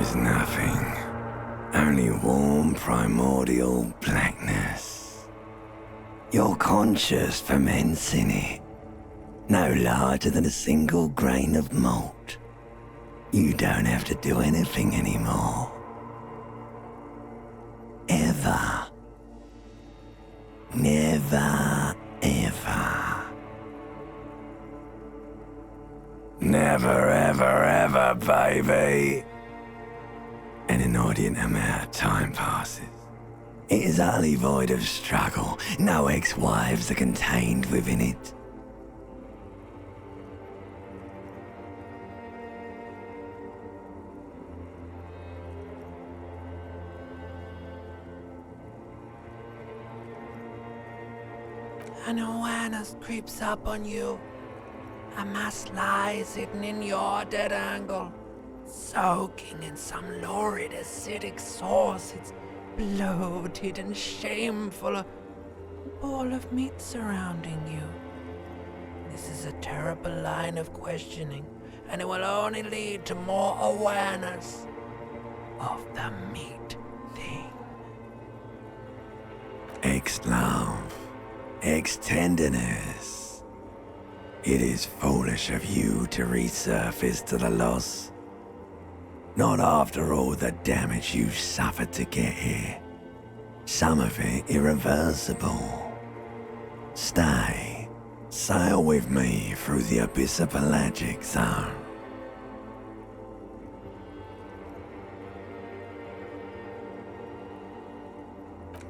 is nothing. Only warm primordial blackness. Your conscious ferments in it. No larger than a single grain of malt. You don't have to do anything anymore. Ever. Never, ever. Never, ever, ever, baby. An inordinate amount of time passes. It is utterly void of struggle. No ex-wives are contained within it. An awareness creeps up on you. A mass lies hidden in your dead angle, soaking in some lurid acidic source. It's bloated and shameful, a ball of meat surrounding you. This is a terrible line of questioning, and it will only lead to more awareness of the meat thing. Ex-love, ex-tenderness. It is foolish of you to resurface to the loss. Not after all the damage you've suffered to get here. Some of it irreversible. Stay. Sail with me through the abyssopelagic zone.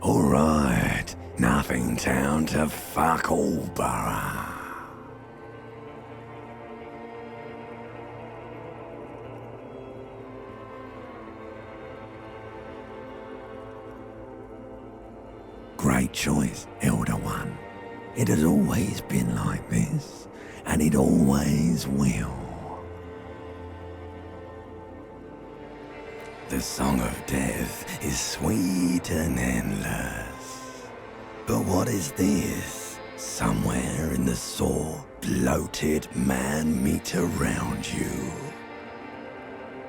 Alright, nothing town to fuck all borough. Great choice, Elder One. It has always been like this, and it always will. The song of death is sweet and endless. But what is this? Somewhere in the sore, bloated man meat around you.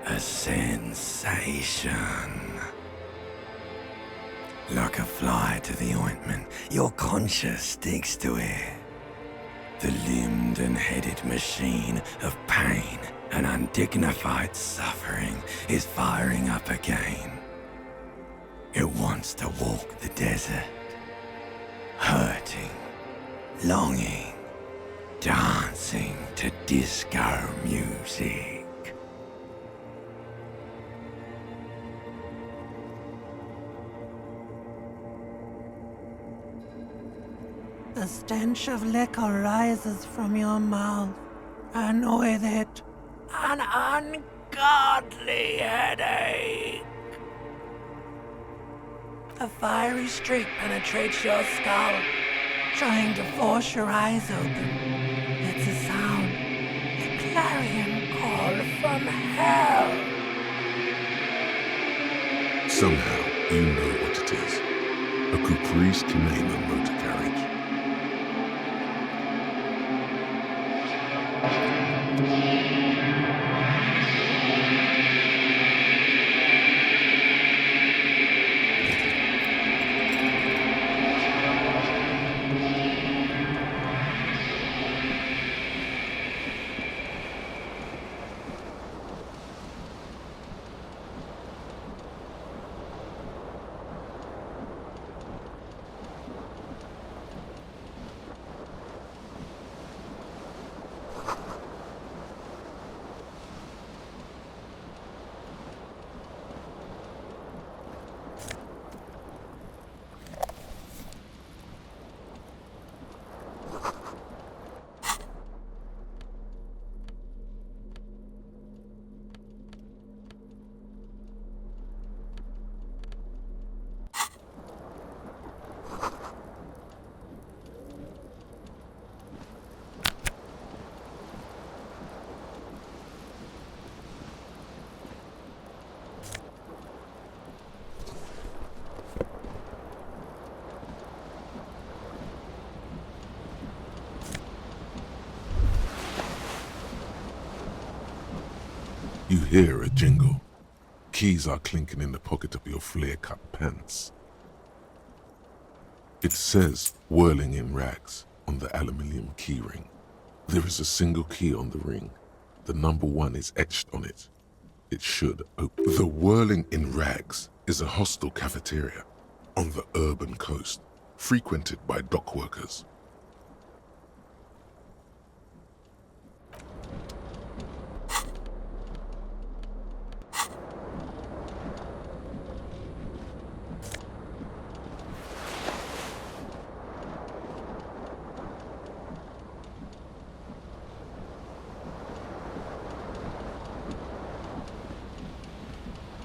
A sensation. Like a fly to the ointment, your conscience sticks to it. The limbed and headed machine of pain and undignified suffering is firing up again. It wants to walk the desert, hurting, longing, dancing to disco music. The stench of liquor rises from your mouth, and with it, an ungodly headache. A fiery streak penetrates your skull, trying to force your eyes open. It's a sound, a clarion call from hell. Somehow, you know what it is. A caprice to name a motor carriage. You hear a jingle. Keys are clinking in the pocket of your flare-cut pants. It says whirling in rags on the aluminium keyring. There is a single key on the ring. The number 1 is etched on it. It should open. The whirling in rags is a hostel cafeteria on the urban coast, frequented by dock workers.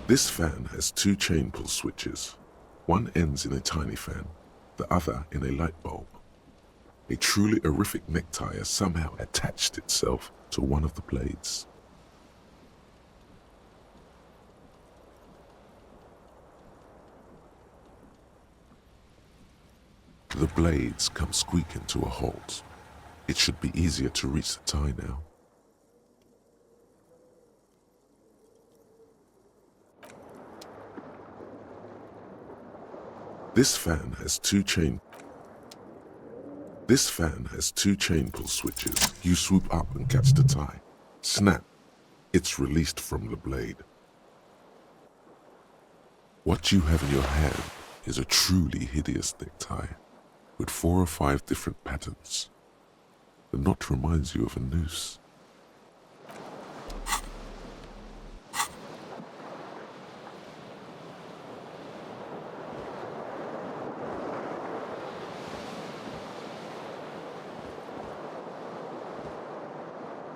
This fan has 2 chain pull switches. One ends in a tiny fan, the other in a light bulb. A truly horrific necktie has somehow attached itself to one of the blades. The blades come squeaking to a halt. It should be easier to reach the tie now. This fan has two chain pull switches. You swoop up and catch the tie. Snap. It's released from the blade. What you have in your hand is a truly hideous necktie with 4 or 5 different patterns. The knot reminds you of a noose.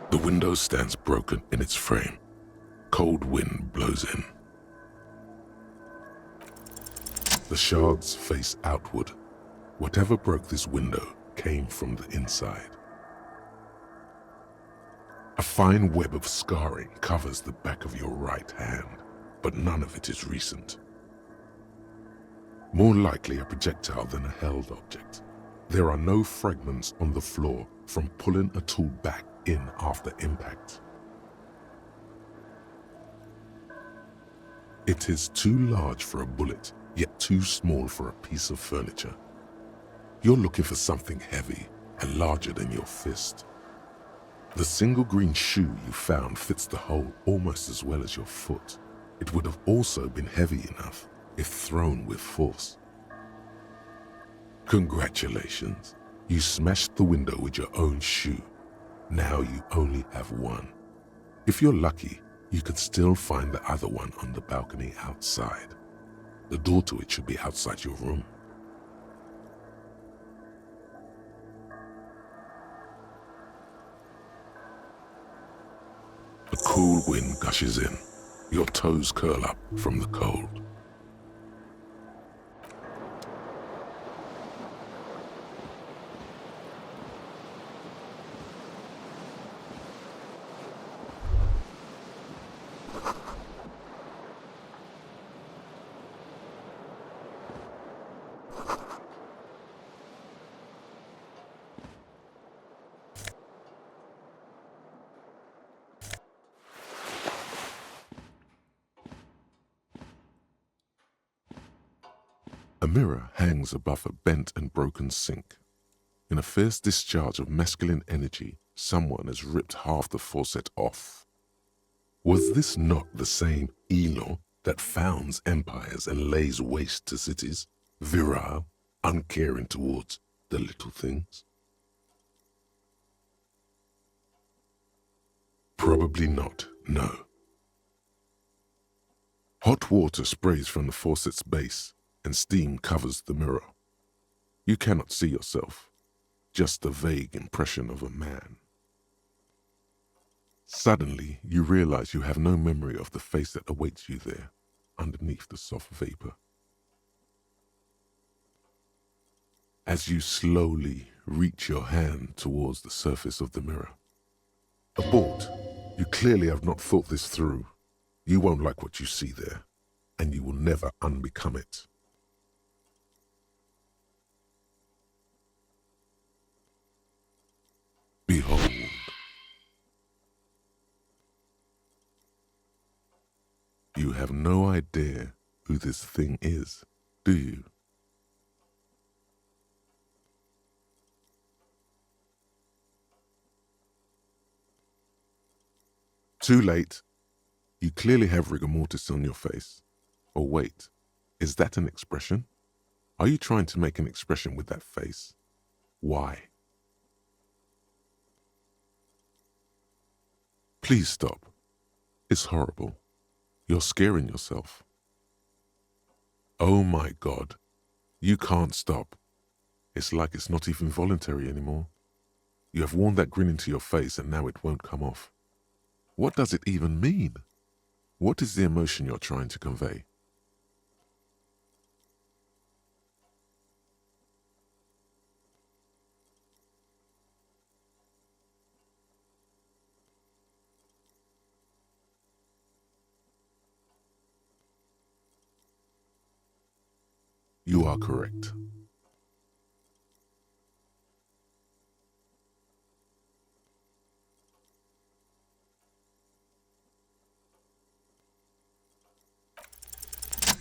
The window stands broken in its frame. Cold wind blows in. The shards face outward. Whatever broke this window came from the inside. A fine web of scarring covers the back of your right hand, but none of it is recent. More likely a projectile than a held object. There are no fragments on the floor from pulling a tool back in after impact. It is too large for a bullet, yet too small for a piece of furniture. You're looking for something heavy and larger than your fist. The single green shoe you found fits the hole almost as well as your foot. It would have also been heavy enough if thrown with force. Congratulations, you smashed the window with your own shoe. Now you only have one. If you're lucky, you could still find the other one on the balcony outside. The door to it should be outside your room. A cool wind gushes in. Your toes curl up from the cold. A mirror hangs above a bent and broken sink. In a fierce discharge of masculine energy, someone has ripped half the faucet off. Was this not the same Elon that founds empires and lays waste to cities, virile, uncaring towards the little things? Probably not, no. Hot water sprays from the faucet's base, and steam covers the mirror. You cannot see yourself, just a vague impression of a man. Suddenly, you realize you have no memory of the face that awaits you there, underneath the soft vapor. As you slowly reach your hand towards the surface of the mirror. Abort, you clearly have not thought this through. You won't like what you see there, and you will never unbecome it. Behold. You have no idea who this thing is, do you? Too late. You clearly have rigor mortis on your face. Or wait, is that an expression? Are you trying to make an expression with that face? Why? Please stop. It's horrible. You're scaring yourself. Oh my God. You can't stop. It's like it's not even voluntary anymore. You have worn that grin into your face and now it won't come off. What does it even mean? What is the emotion you're trying to convey? You are correct.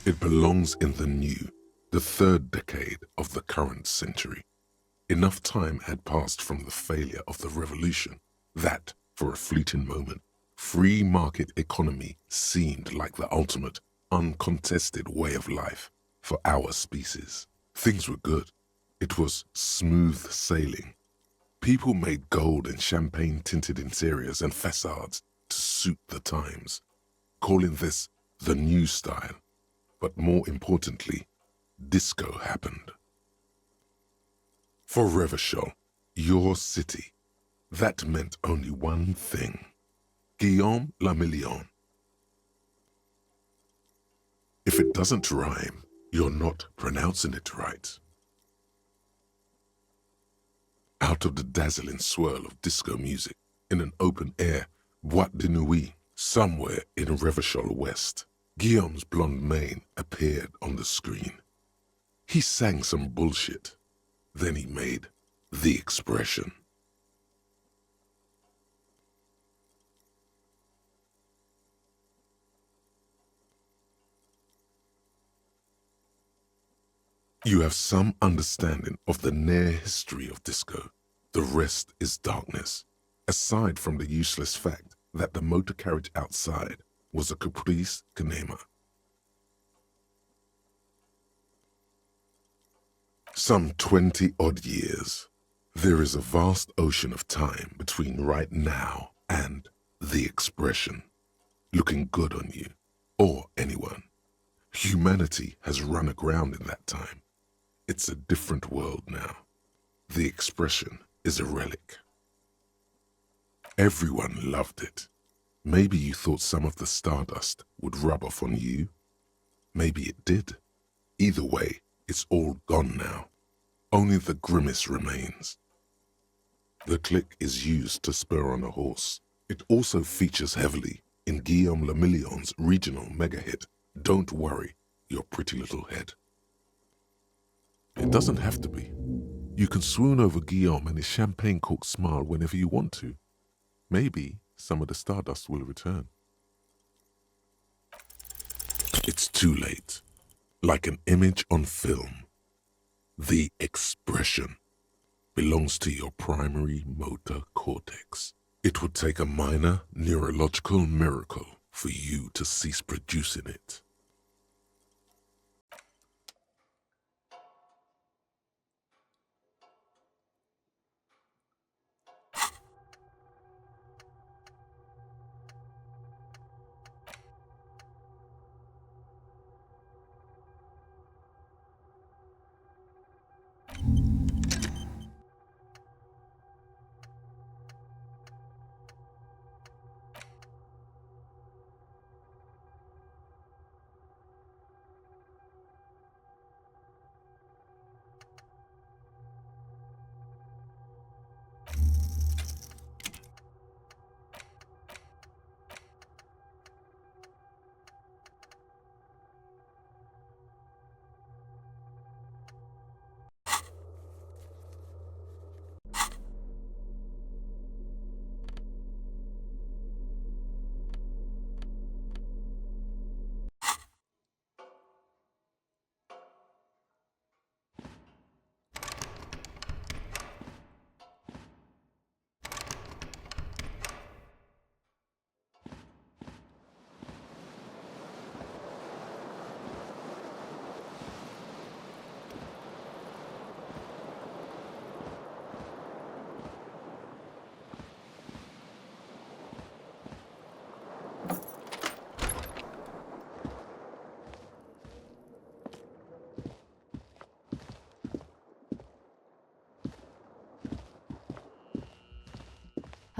It belongs in the new, the third decade of the current century. Enough time had passed from the failure of the revolution that, for a fleeting moment, free market economy seemed like the ultimate, uncontested way of life for our species. Things were good. It was smooth sailing. People made gold and champagne-tinted interiors and facades to suit the times, calling this the new style. But more importantly, disco happened. For Revachol, your city, that meant only one thing. Guillaume le Million. If it doesn't rhyme, you're not pronouncing it right. Out of the dazzling swirl of disco music, in an open-air boîte de nuit, somewhere in Revachol West, Guillaume's blonde mane appeared on the screen. He sang some bullshit. Then he made the expression. You have some understanding of the near history of disco. The rest is darkness, aside from the useless fact that the motor carriage outside was a caprice cinema. Some 20-odd years. There is a vast ocean of time between right now and the expression. Looking good on you, or anyone. Humanity has run aground in that time. It's a different world now. The expression is a relic. Everyone loved it. Maybe you thought some of the stardust would rub off on you. Maybe it did. Either way, it's all gone now. Only the grimace remains. The click is used to spur on a horse. It also features heavily in Guillaume le Million's regional mega hit, Don't Worry, Your Pretty Little Head. It doesn't have to be. You can swoon over Guillaume and his champagne-corked smile whenever you want to. Maybe some of the stardust will return. It's too late. Like an image on film. The expression belongs to your primary motor cortex. It would take a minor neurological miracle for you to cease producing it.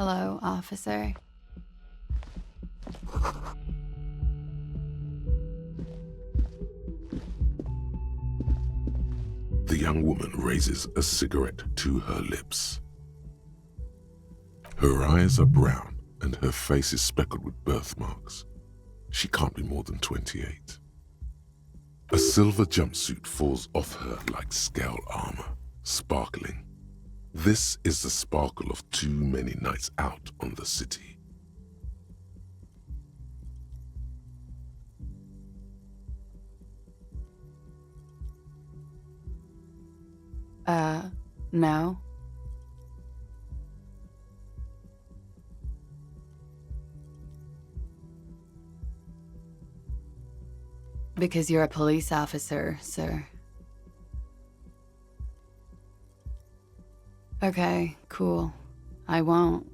Hello, officer. The young woman raises a cigarette to her lips. Her eyes are brown and her face is speckled with birthmarks. She can't be more than 28. A silver jumpsuit falls off her like scale armor, sparkling. This is the sparkle of too many nights out on the city. No. Because you're a police officer, sir. Okay, cool. I won't.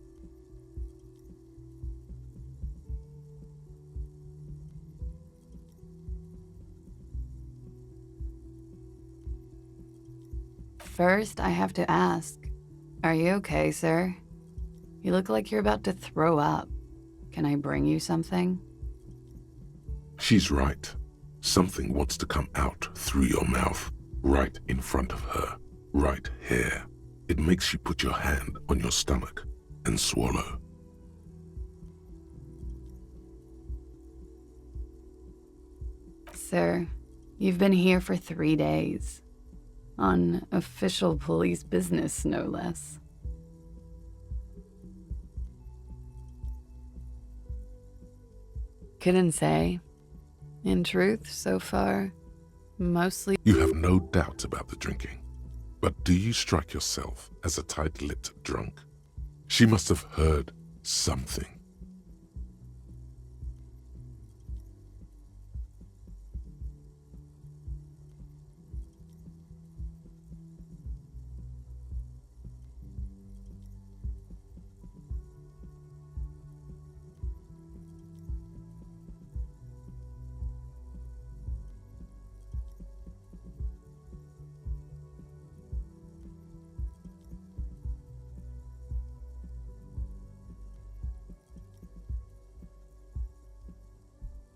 First, I have to ask, are you okay, sir? You look like you're about to throw up. Can I bring you something? She's right. Something wants to come out through your mouth, right in front of her, right here. It makes you put your hand on your stomach and swallow. Sir, you've been here for 3 days. On official police business, no less. Couldn't say. In truth, so far, mostly. You have no doubt about the drinking. But do you strike yourself as a tight-lipped drunk? She must have heard something.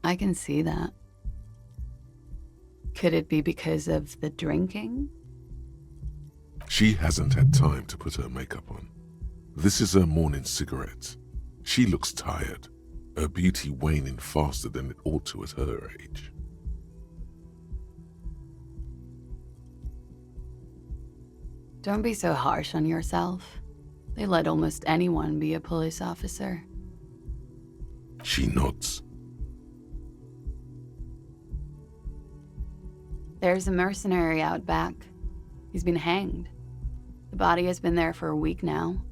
I can see that. Could it be because of the drinking? She hasn't had time to put her makeup on. This is her morning cigarette. She looks tired, her beauty waning faster than it ought to at her age. Don't be so harsh on yourself. They let almost anyone be a police officer. She nods. There's a mercenary out back. He's been hanged. The body has been there for a week now.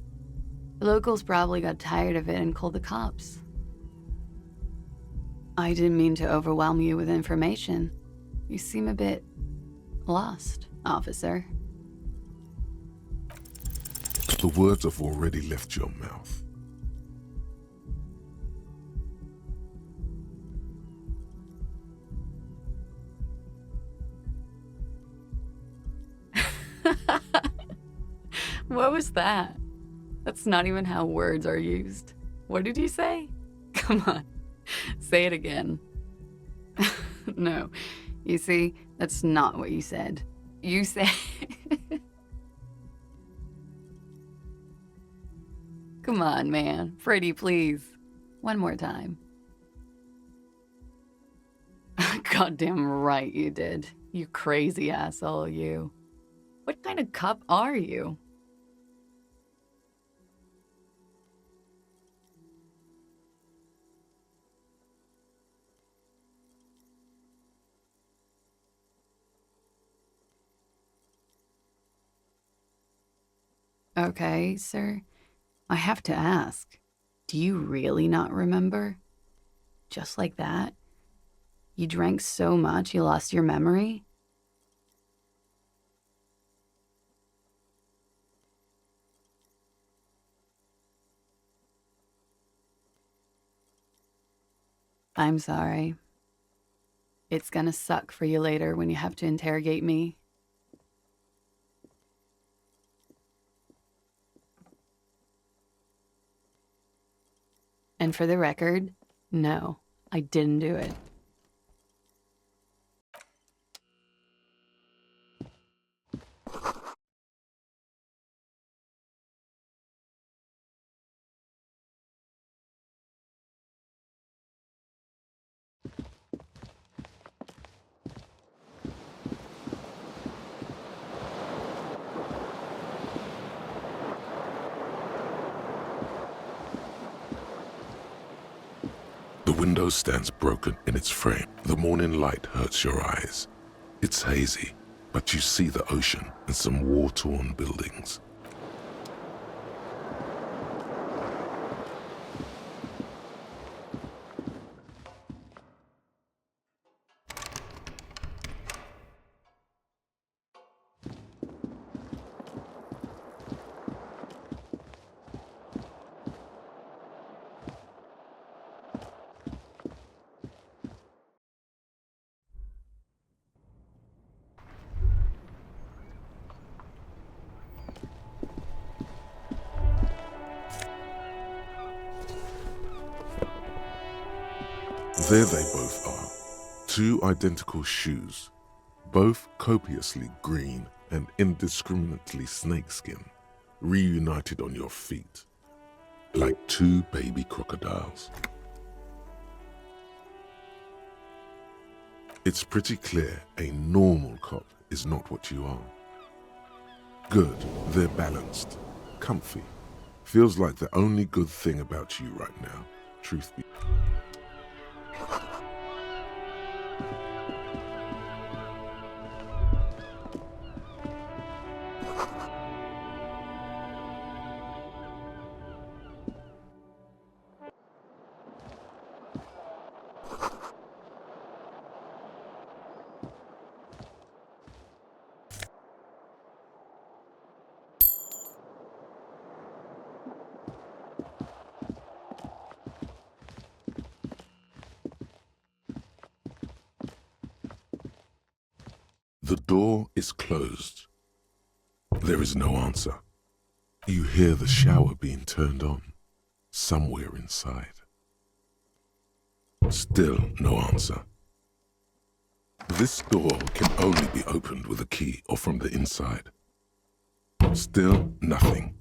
The locals probably got tired of it and called the cops. I didn't mean to overwhelm you with information. You seem a bit lost, officer. The words have already left your mouth. What was that? That's not even how words are used. What did you say? Come on, say it again. No, you see, that's not what you said. You said... Come on, man. Freddy, please. One more time. Goddamn right you did. You crazy asshole, you. What kind of cop are you? Okay, sir. I have to ask, do you really not remember? Just like that? You drank so much you lost your memory? I'm sorry. It's gonna suck for you later when you have to interrogate me. And for the record, no, I didn't do it. The window stands broken in its frame. The morning light hurts your eyes. It's hazy, but you see the ocean and some war-torn buildings. There they both are, two identical shoes, both copiously green and indiscriminately snakeskin, reunited on your feet, like two baby crocodiles. It's pretty clear a normal cop is not what you are. Good, they're balanced, comfy. Feels like the only good thing about you right now, truth be. The door is closed. There is no answer. You hear the shower being turned on, somewhere inside. Still no answer. This door can only be opened with a key or from the inside. Still nothing.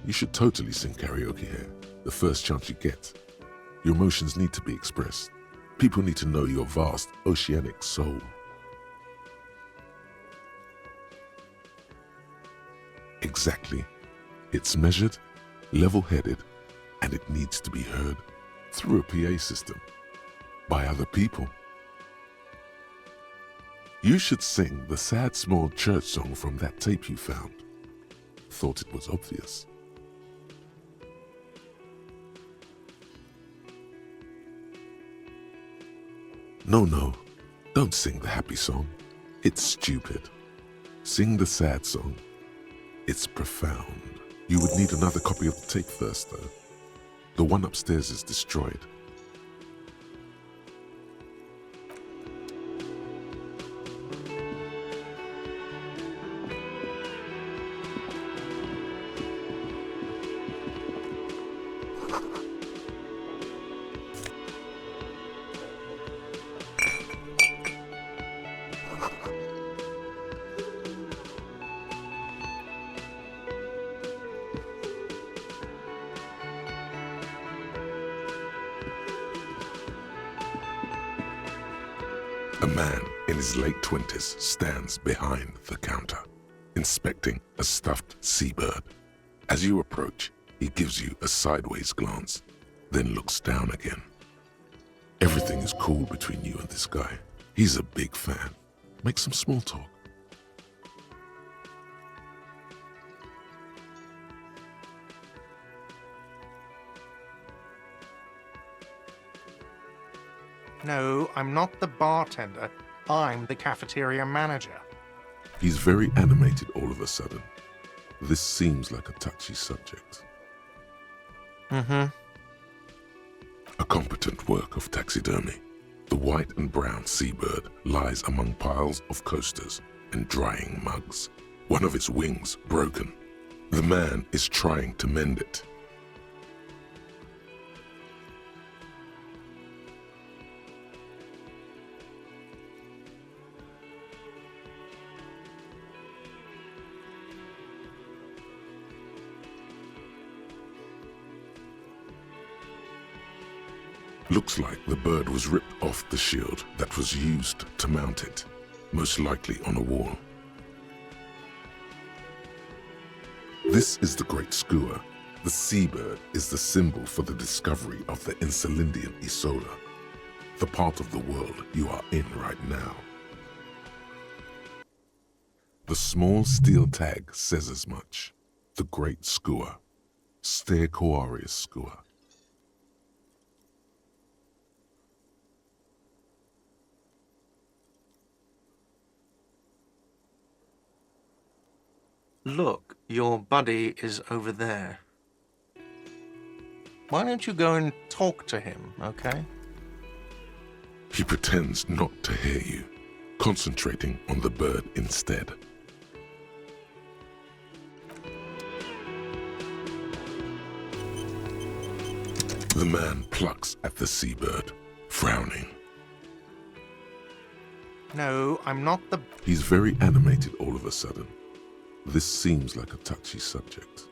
You should totally sing karaoke here, the first chance you get. Your emotions need to be expressed. People need to know your vast, oceanic soul. Exactly. It's measured, level-headed, and it needs to be heard through a PA system, by other people. You should sing the sad small church song from that tape you found. Thought it was obvious. No, don't sing the happy song. It's stupid. Sing the sad song. It's profound. You would need another copy of the tape first, though. The one upstairs is destroyed. A man in his late 20s stands behind the counter, inspecting a stuffed seabird. As you approach, he gives you a sideways glance, then looks down again. Everything is cool between you and this guy. He's a big fan. Make some small talk. No, I'm not the bartender. I'm the cafeteria manager. He's very animated all of a sudden. This seems like a touchy subject. Mm-hmm. A competent work of taxidermy. The white and brown seabird lies among piles of coasters and drying mugs. One of its wings broken. The man is trying to mend it. Looks like the bird was ripped off the shield that was used to mount it, most likely on a wall. This is the great skua. The seabird is the symbol for the discovery of the Insulindian Isola, the part of the world you are in right now. The small steel tag says as much. The great skua, Stegoarius skua. Look, your buddy is over there. Why don't you go and talk to him, okay? He pretends not to hear you, concentrating on the bird instead. The man plucks at the seabird, frowning. No, I'm not the... He's very animated all of a sudden. This seems like a touchy subject.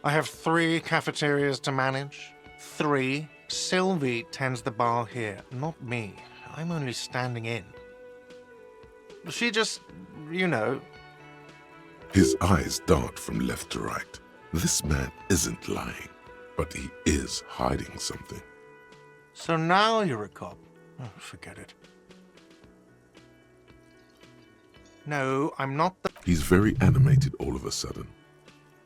I have 3 cafeterias to manage. 3. Sylvie tends the bar here, not me. I'm only standing in. She just, you know... His eyes dart from left to right. This man isn't lying, but he is hiding something. So now you're a cop. Oh, forget it. No, I'm not the... He's very animated all of a sudden.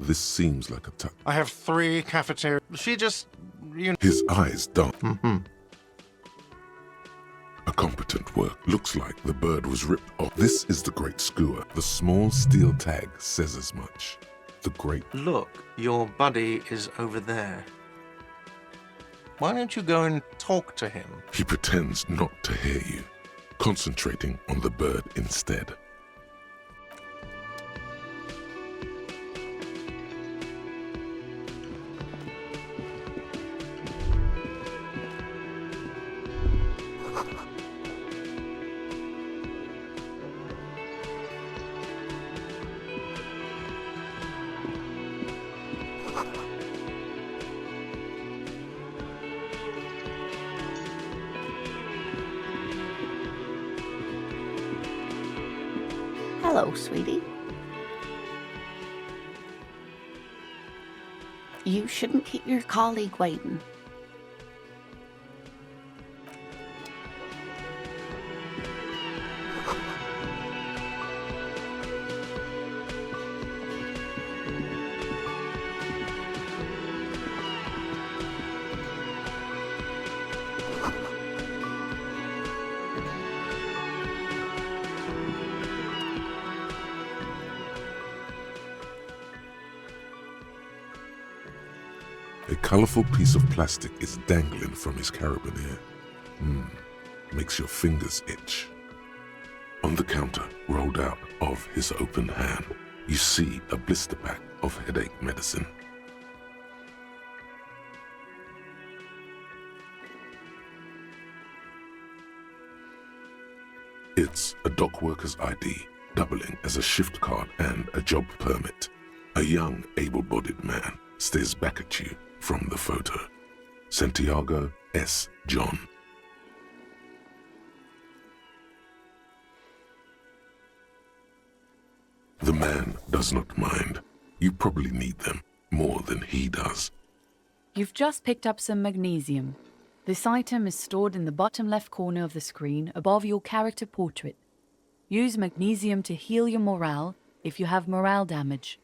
This seems like a touch. I have 3 cafeterias. She just, you know... His eyes dart. Mm-hmm. A competent work. Looks like the bird was ripped off. This is the great skua. The small steel tag says as much. The great... Look, your buddy is over there. Why don't you go and talk to him? He pretends not to hear you, concentrating on the bird instead. Hello, sweetie. You shouldn't keep your colleague waiting. A colorful piece of plastic is dangling from his carabiner. Makes your fingers itch. On the counter, rolled out of his open hand, you see a blister pack of headache medicine. It's a dock worker's ID, doubling as a shift card and a job permit. A young, able-bodied man stares back at you from the photo. Santiago S. John. The man does not mind. You probably need them more than he does. You've just picked up some magnesium. This item is stored in the bottom left corner of the screen above your character portrait. Use magnesium to heal your morale if you have morale damage.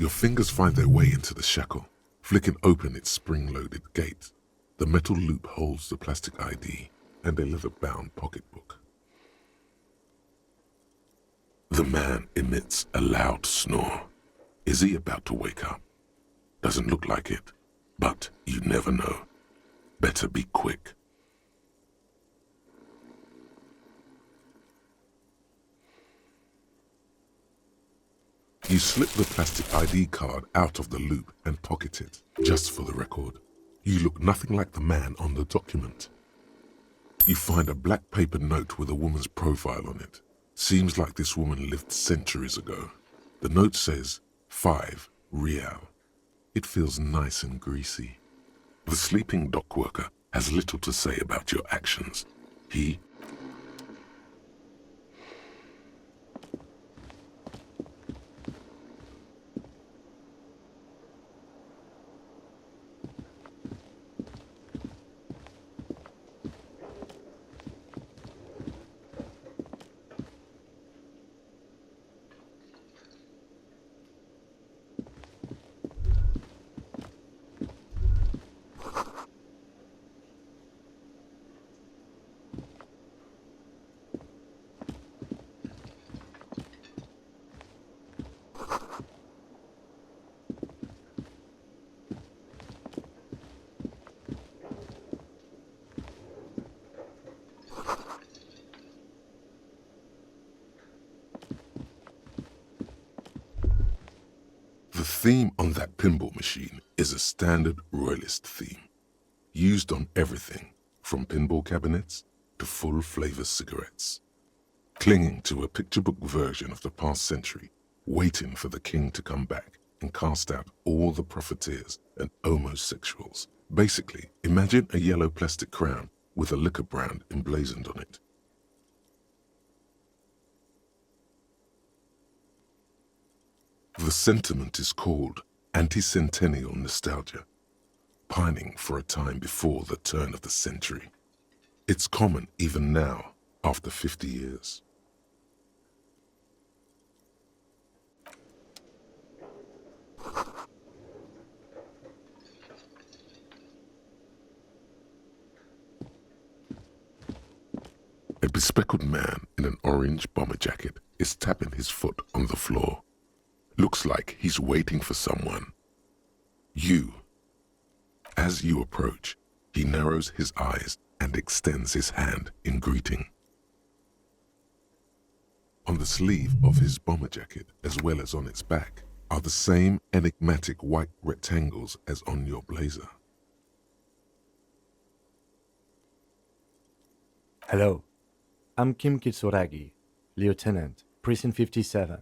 Your fingers find their way into the shackle, flicking open its spring-loaded gate. The metal loop holds the plastic ID and a leather-bound pocketbook. The man emits a loud snore. Is he about to wake up? Doesn't look like it, but you never know. Better be quick. You slip the plastic ID card out of the loop and pocket it, just for the record. You look nothing like the man on the document. You find a black paper note with a woman's profile on it. Seems like this woman lived centuries ago. The note says, 5 real. It feels nice and greasy. The sleeping dock worker has little to say about your actions. He The theme on that pinball machine is a standard royalist theme, used on everything from pinball cabinets to full-flavor cigarettes. Clinging to a picture book version of the past century, waiting for the king to come back and cast out all the profiteers and homosexuals. Basically, imagine a yellow plastic crown with a liquor brand emblazoned on it. The sentiment is called anti-centennial nostalgia, pining for a time before the turn of the century. It's common even now, after 50 years. A bespectacled man in an orange bomber jacket is tapping his foot on the floor. Looks like he's waiting for someone. You. As you approach, he narrows his eyes and extends his hand in greeting. On the sleeve of his bomber jacket, as well as on its back, are the same enigmatic white rectangles as on your blazer. Hello, I'm Kim Kitsuragi, Lieutenant, Precinct 57.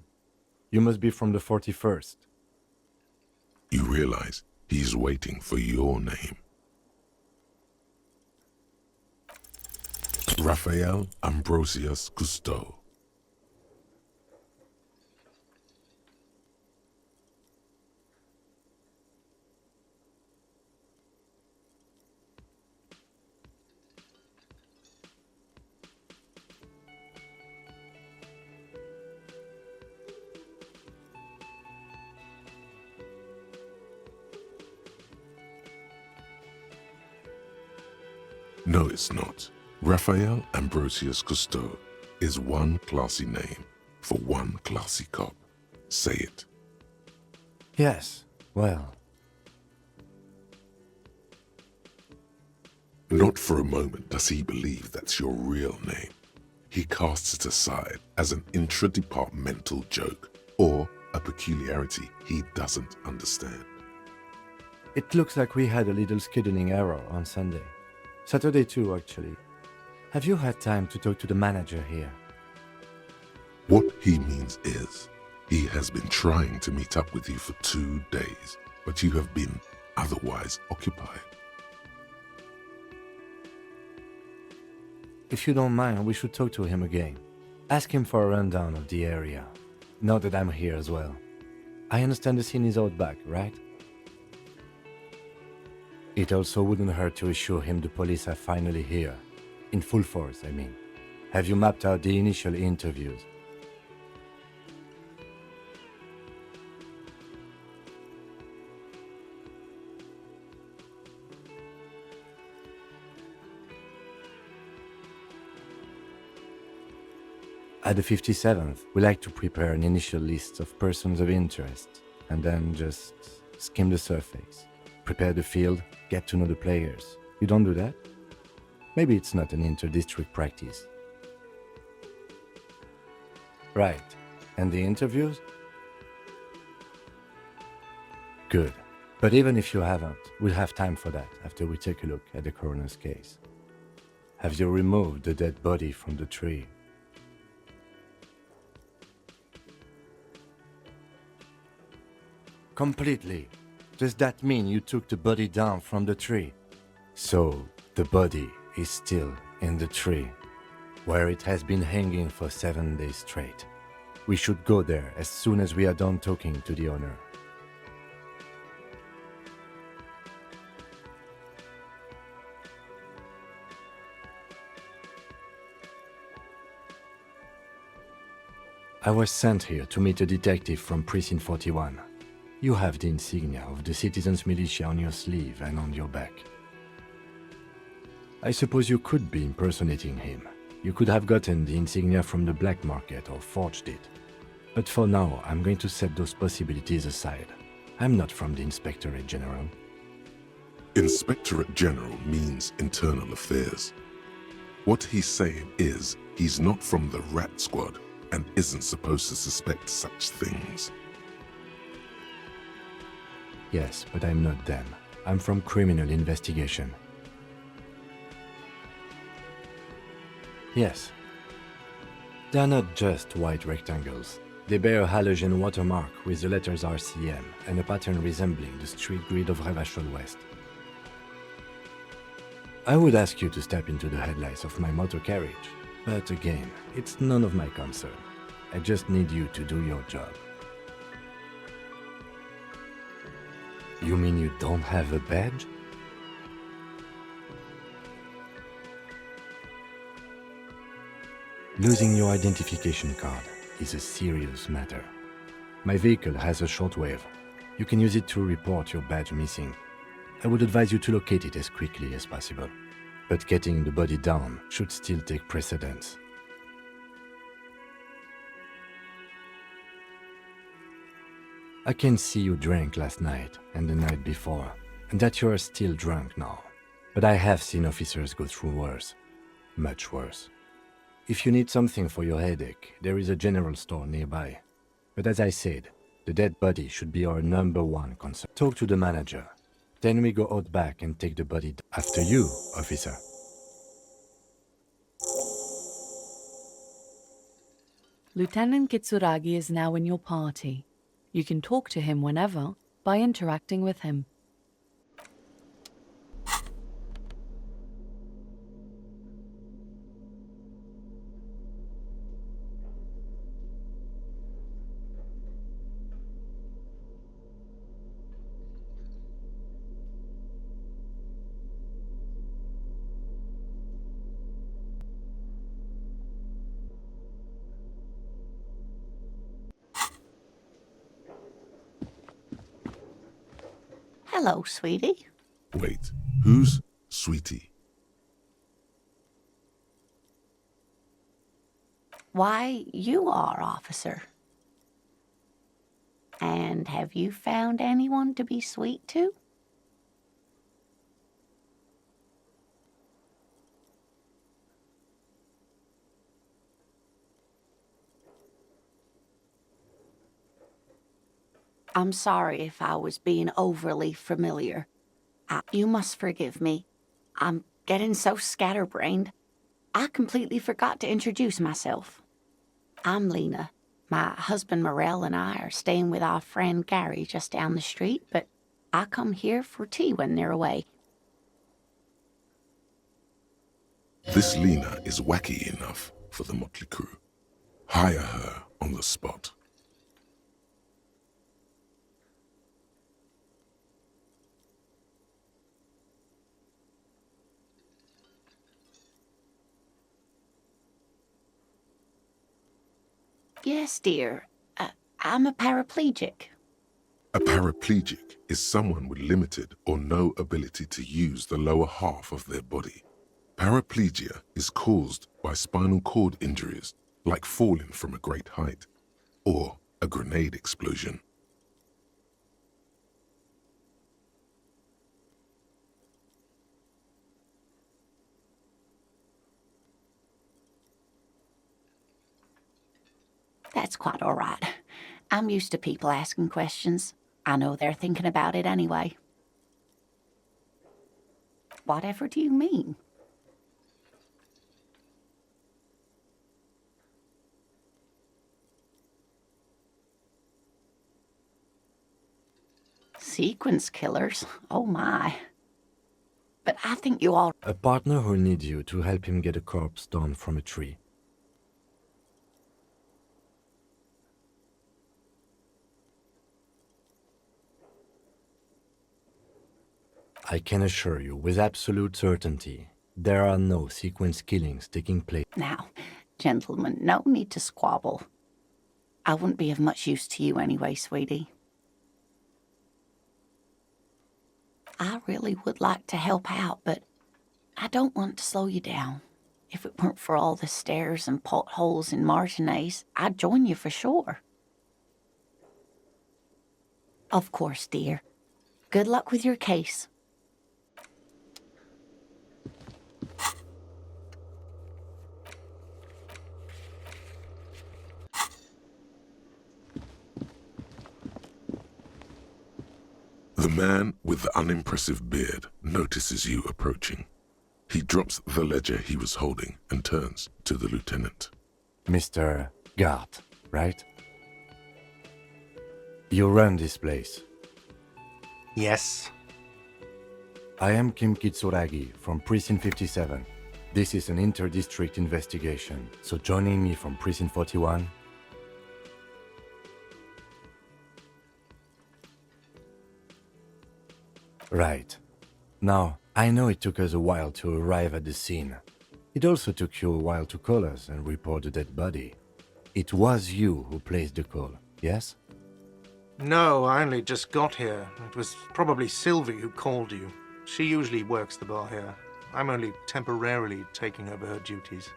You must be from the 41st. You realize he's waiting for your name. Raphael Ambrosius Cousteau. No, it's not. Raphael Ambrosius Cousteau is one classy name for one classy cop. Say it. Yes, well. Not for a moment does he believe that's your real name. He casts it aside as an intra-departmental joke or a peculiarity he doesn't understand. It looks like we had a little scheduling error on Sunday. Saturday too, actually. Have you had time to talk to the manager here? What he means is, He has been trying to meet up with you for 2 days, but you have been otherwise occupied. If you don't mind, we should talk to him again. Ask him for a rundown of the area. Now that I'm here as well. I understand the scene is out back, right? It also wouldn't hurt to assure him the police are finally here. In full force, I mean. Have you mapped out the initial interviews? At the 57th, we like to prepare an initial list of persons of interest, and then just skim the surface. Prepare the field, get to know the players. You don't do that? Maybe it's not an inter-district practice. Right. And the interviews? Good. But even if you haven't, we'll have time for that after we take a look at the coroner's case. Have you removed the dead body from the tree? Completely. Does that mean you took the body down from the tree? So, the body is still in the tree, where it has been hanging for 7 days straight. We should go there as soon as we are done talking to the owner. I was sent here to meet a detective from Precinct 41. You have the insignia of the Citizens Militia on your sleeve and on your back. I suppose you could be impersonating him. You could have gotten the insignia from the black market or forged it. But for now, I'm going to set those possibilities aside. I'm not from the Inspectorate General. Inspectorate General means internal affairs. What he's saying is he's not from the rat squad and isn't supposed to suspect such things. Yes, but I'm not them. I'm from criminal investigation. Yes. They are not just white rectangles. They bear a halogen watermark with the letters RCM and a pattern resembling the street grid of Revachol West. I would ask you to step into the headlights of my motor carriage, but again, it's none of my concern. I just need you to do your job. You mean you don't have a badge? Losing your identification card is a serious matter. My vehicle has a shortwave. You can use it to report your badge missing. I would advise you to locate it as quickly as possible. But getting the body down should still take precedence. I can see you drank last night and the night before, and that you are still drunk now. But I have seen officers go through worse. Much worse. If you need something for your headache, there is a general store nearby. But as I said, the dead body should be our #1 concern. Talk to the manager. Then we go out back and take the body after you, officer. Lieutenant Kitsuragi is now in your party. You can talk to him whenever by interacting with him. Hello, sweetie. Wait, who's Sweetie? Why, you are, officer. And have you found anyone to be sweet to? I'm sorry if I was being overly familiar. You must forgive me. I'm getting so scatterbrained. I completely forgot to introduce myself. I'm Lena, My husband Morel and I are staying with our friend Gary just down the street, but I come here for tea when they're away. This Lena is wacky enough for the motley crew. Hire her on the spot. Yes, dear. I'm a paraplegic. A paraplegic is someone with limited or no ability to use the lower half of their body. Paraplegia is caused by spinal cord injuries, like falling from a great height, or a grenade explosion. That's quite all right. I'm used to people asking questions. I know they're thinking about it anyway. Whatever do you mean? Sequence killers? Oh my. But I think you all... A partner who needs you to help him get a corpse down from a tree. I can assure you with absolute certainty, there are no sequence killings taking place. Now, gentlemen, no need to squabble. I wouldn't be of much use to you anyway, sweetie. I really would like to help out, but I don't want to slow you down. If it weren't for all the stairs and potholes in Martinez, I'd join you for sure. Of course, dear. Good luck with your case. The man with the unimpressive beard notices you approaching. He drops the ledger he was holding and turns to the lieutenant. Mr. Gart, right? You run this place. Yes. I am Kim Kitsuragi from Precinct 57. This is an inter-district investigation, so joining me from Precinct 41... Right. Now, I know it took us a while to arrive at the scene. It also took you a while to call us and report the dead body. It was you who placed the call, yes? No, I only just got here. It was probably Sylvie who called you. She usually works the bar here. I'm only temporarily taking over her duties.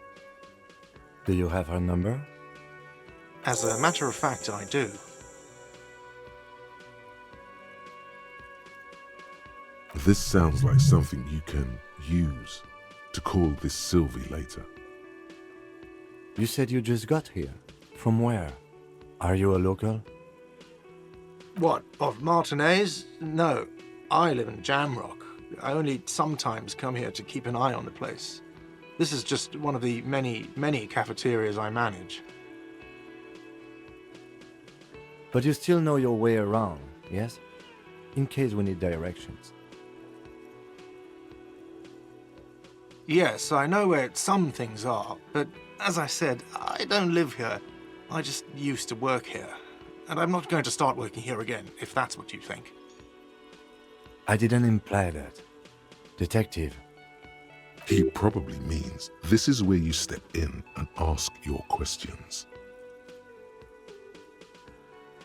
Do you have her number? As a matter of fact, I do. This sounds like something you can use to call this Sylvie later. You said you just got here. From where? Are you a local? What, of Martinez? No, I live in Jamrock. I only sometimes come here to keep an eye on the place. This is just one of the many cafeterias I manage. But you still know your way around, yes? In case we need directions. Yes, I know where some things are, but as I said, I don't live here. I just used to work here. And I'm not going to start working here again, if that's what you think. I didn't imply that. Detective. He probably means this is where you step in and ask your questions.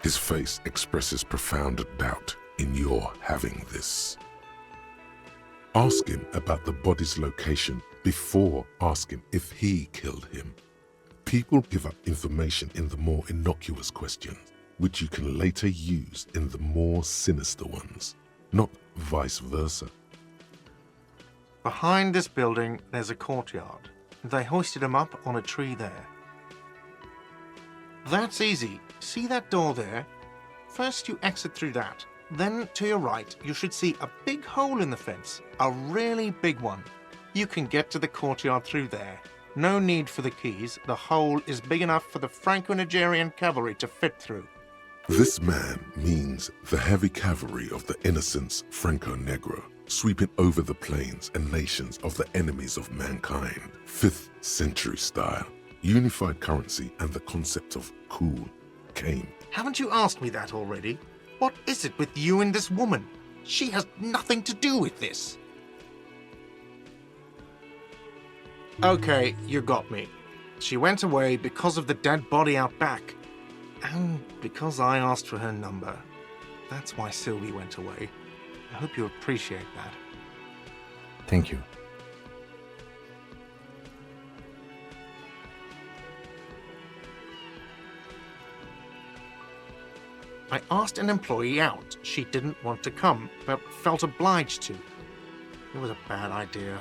His face expresses profound doubt in your having this. Ask him about the body's location before asking if he killed him. People give up information in the more innocuous questions, which you can later use in the more sinister ones, not vice versa. Behind this building, there's a courtyard. They hoisted him up on a tree there. That's easy. See that door there? First you exit through that. Then, to your right, you should see a big hole in the fence. A really big one. You can get to the courtyard through there. No need for the keys. The hole is big enough for the Franco-Nigerian cavalry to fit through. This man means the heavy cavalry of the innocents Franco-Negro, sweeping over the plains and nations of the enemies of mankind. 5th century style, unified currency and the concept of cool came. Haven't you asked me that already? What is it with you and this woman? She has nothing to do with this. Okay, you got me. She went away because of the dead body out back. And because I asked for her number. That's why Sylvie went away. I hope you appreciate that. Thank you. I asked an employee out. She didn't want to come, but felt obliged to. It was a bad idea.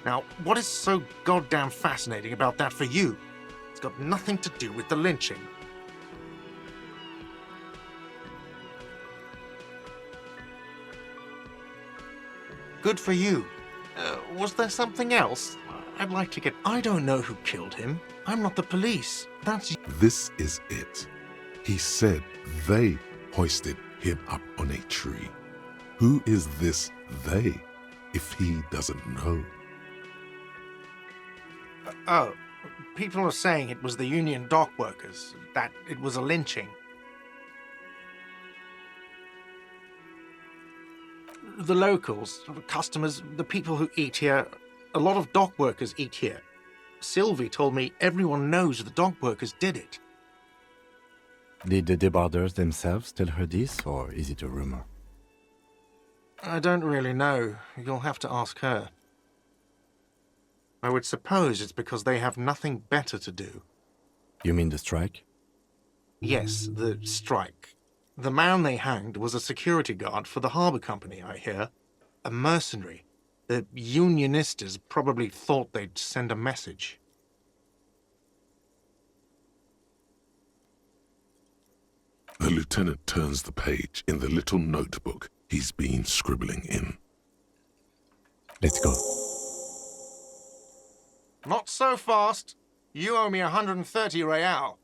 Now, what is so goddamn fascinating about that for you? It's got nothing to do with the lynching. Good for you. Was there something else? I'd like to get... I don't know who killed him. I'm not the police. That's... This is it. He said they hoisted him up on a tree. Who is this they, if he doesn't know? Oh, people are saying it was the union dock workers, that it was a lynching. The locals, the customers, the people who eat here, a lot of dock workers eat here. Sylvie told me everyone knows the dock workers did it. Did the deboarders themselves tell her this, or is it a rumor? I don't really know. You'll have to ask her. I would suppose it's because they have nothing better to do. You mean the strike? Yes, the strike. The man they hanged was a security guard for the harbour company, I hear. A mercenary. The unionistas probably thought they'd send a message. The lieutenant turns the page in the little notebook he's been scribbling in. Let's go. Not so fast. You owe me 130 real.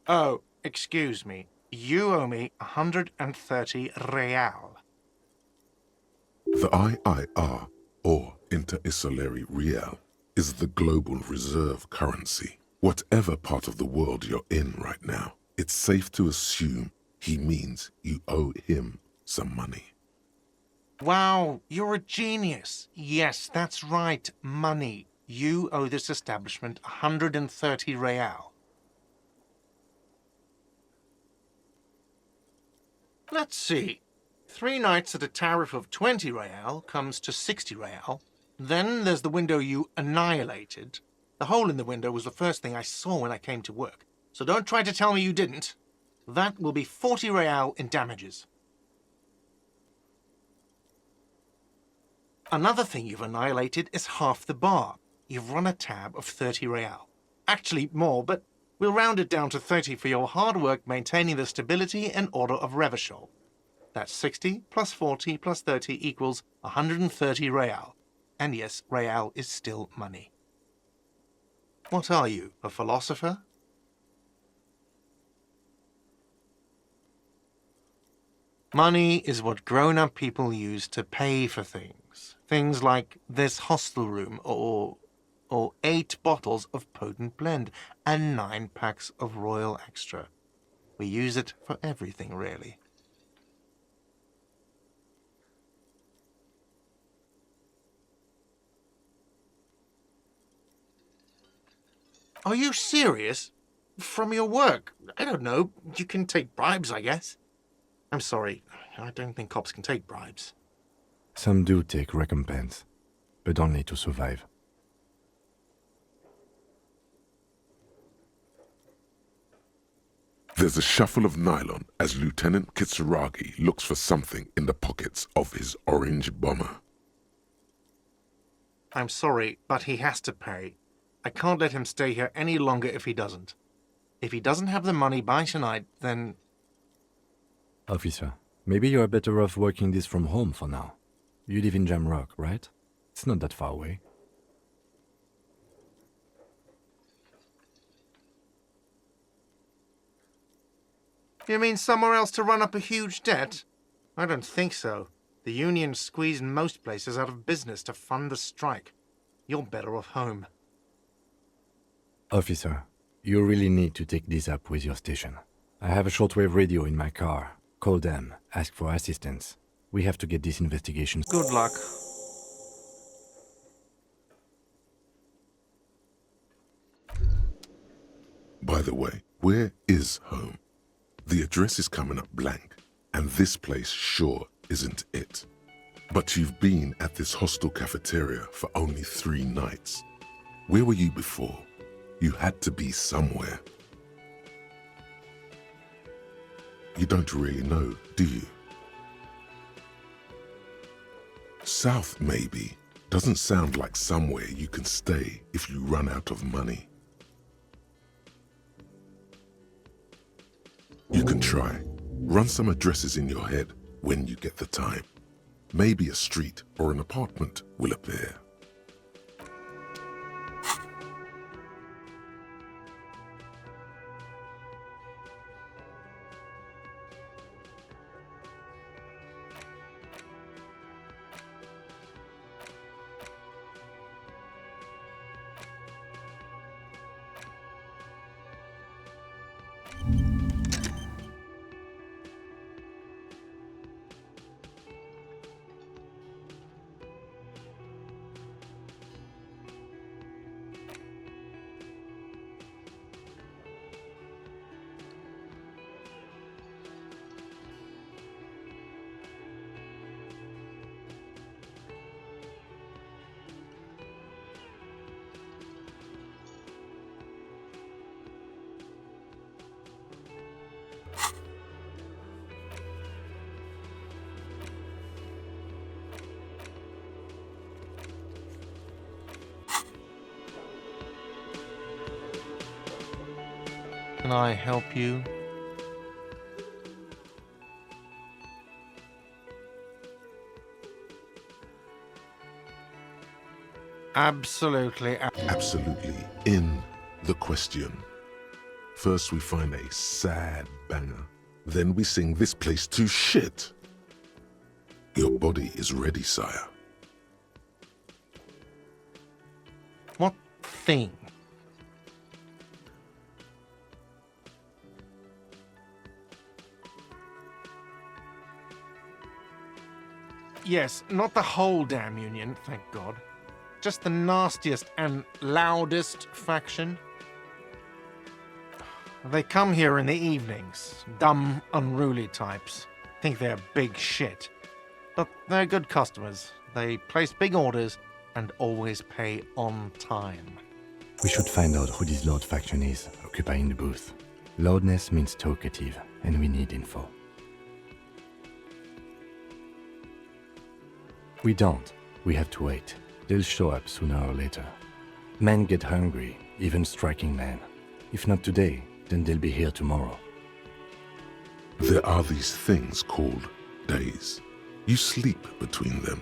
Oh, excuse me. You owe me 130 real. The IIR, or Inter-Isolary Real, is the global reserve currency. Whatever part of the world you're in right now, it's safe to assume he means you owe him some money. Wow, you're a genius. Yes, that's right, money. You owe this establishment 130 real. Let's see. 3 nights at a tariff of 20 real comes to 60 real. Then there's the window you annihilated. The hole in the window was the first thing I saw when I came to work. So don't try to tell me you didn't. That will be 40 real in damages. Another thing you've annihilated is half the bar. You've run a tab of 30 real. Actually more, but we'll round it down to 30 for your hard work maintaining the stability and order of Revachol. That's 60 plus 40 plus 30 equals 130 real. And yes, real is still money. What are you, a philosopher? Money is what grown-up people use to pay for things. Things like this hostel room or 8 bottles of potent blend and 9 packs of Royal Extra. We use it for everything, really. Are you serious? From your work? I don't know. You can take bribes, I guess. I'm sorry. I don't think cops can take bribes. Some do take recompense, but only to survive. There's a shuffle of nylon as Lieutenant Kitsuragi looks for something in the pockets of his orange bomber. I'm sorry, but he has to pay. I can't let him stay here any longer if he doesn't. If he doesn't have the money by tonight, then... Officer, maybe you're better off working this from home for now. You live in Jamrock, right? It's not that far away. You mean somewhere else to run up a huge debt? I don't think so. The Union's squeezing most places out of business to fund the strike. You're better off home. Officer, you really need to take this up with your station. I have a shortwave radio in my car. Call them, ask for assistance. We have to get this investigation. Good luck. By the way, where is home? The address is coming up blank, and this place sure isn't it. But you've been at this hostel cafeteria for only 3 nights. Where were you before? You had to be somewhere. You don't really know, do you? South, maybe. Doesn't sound like somewhere you can stay if you run out of money. You can try. Run some addresses in your head when you get the time. Maybe a street or an apartment will appear. Can I help you? Absolutely. Absolutely in the question. First we find a sad banger. Then we sing this place to shit. Your body is ready, sire. What thing? Yes, not the whole damn Union, thank God. Just the nastiest and loudest faction. They come here in the evenings. Dumb, unruly types. Think they're big shit. But they're good customers. They place big orders and always pay on time. We should find out who this Lord faction is, occupying the booth. Loudness means talkative, and we need info. We don't. We have to wait. They'll show up sooner or later. Men get hungry, even striking men. If not today, then they'll be here tomorrow. There are these things called days. You sleep between them.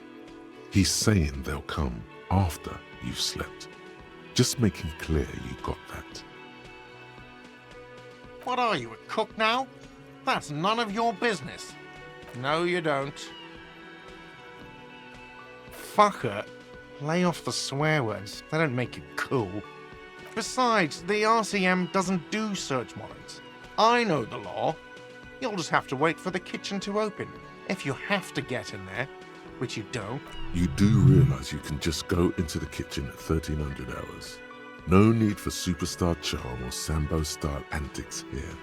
He's saying they'll come after you've slept. Just making clear you got that. What are you, a cook now? That's none of your business. No, you don't. Fucker. Lay off the swear words. They don't make you cool. Besides, the RCM doesn't do search warrants. I know the law. You'll just have to wait for the kitchen to open. If you have to get in there, which you don't. You do realize you can just go into the kitchen at 1300 hours. No need for superstar charm or Sambo-style antics here.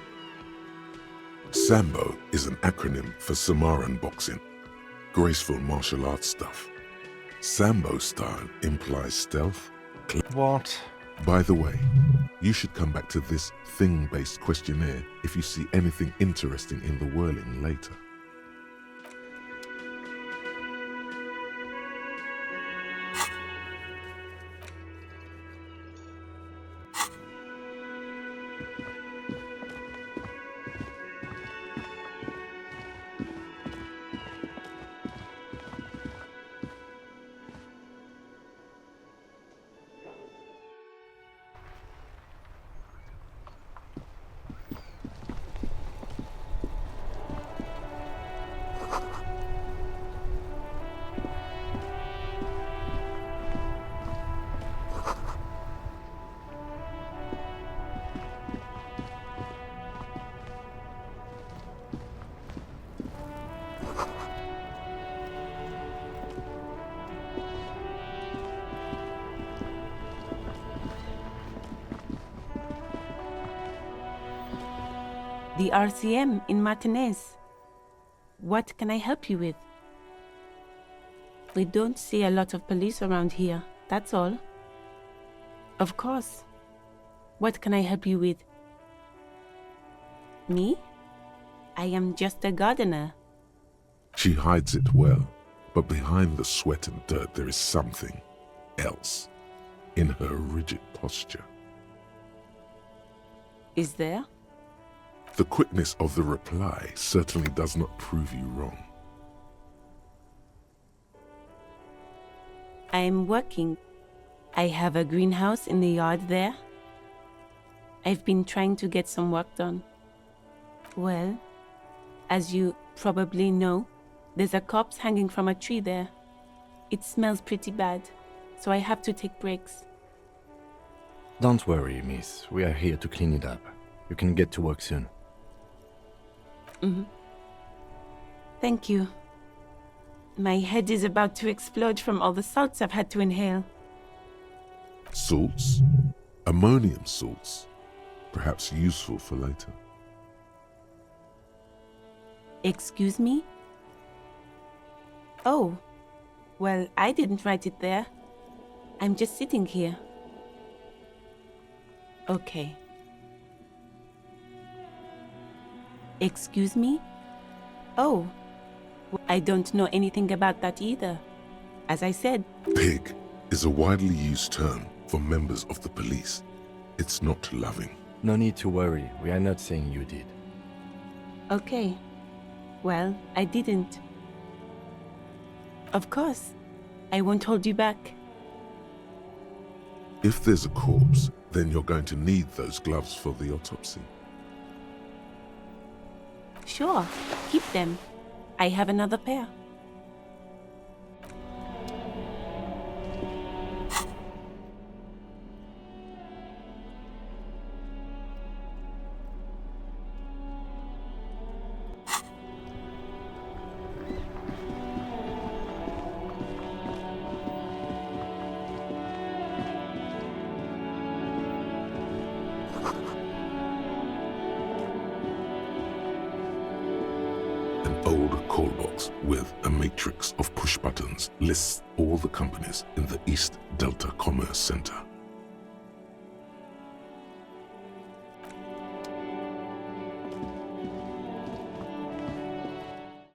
Sambo is an acronym for Samaran boxing. Graceful martial arts stuff. Sambo style implies stealth. What? By the way, You should come back to this thing-based questionnaire if you see anything interesting in the whirling later. The RCM in Martinez. What can I help you with? We don't see a lot of police around here, that's all. Of course. What can I help you with? Me? I am just a gardener. She hides it well, but behind the sweat and dirt there is something else in her rigid posture. Is there? The quickness of the reply certainly does not prove you wrong. I am working. I have a greenhouse in the yard there. I've been trying to get some work done. Well, as you probably know, there's a corpse hanging from a tree there. It smells pretty bad, so I have to take breaks. Don't worry, miss. We are here to clean it up. You can get to work soon. Thank you. My head is about to explode from all the salts I've had to inhale. Salts? Ammonium salts? Perhaps useful for later. Excuse me? Oh, well, I didn't write it there. I'm just sitting here. Okay. Excuse me? Oh, I don't know anything about that either. As I said, Pig is a widely used term for members of the police. It's not loving. No need to worry. We are not saying you did. okay. Well, I didn't. Of course, I won't hold you back. If there's a corpse, then you're going to need those gloves for the autopsy. Sure, keep them. I have another pair. Old call box with a matrix of push buttons lists all the companies in the East Delta Commerce Center.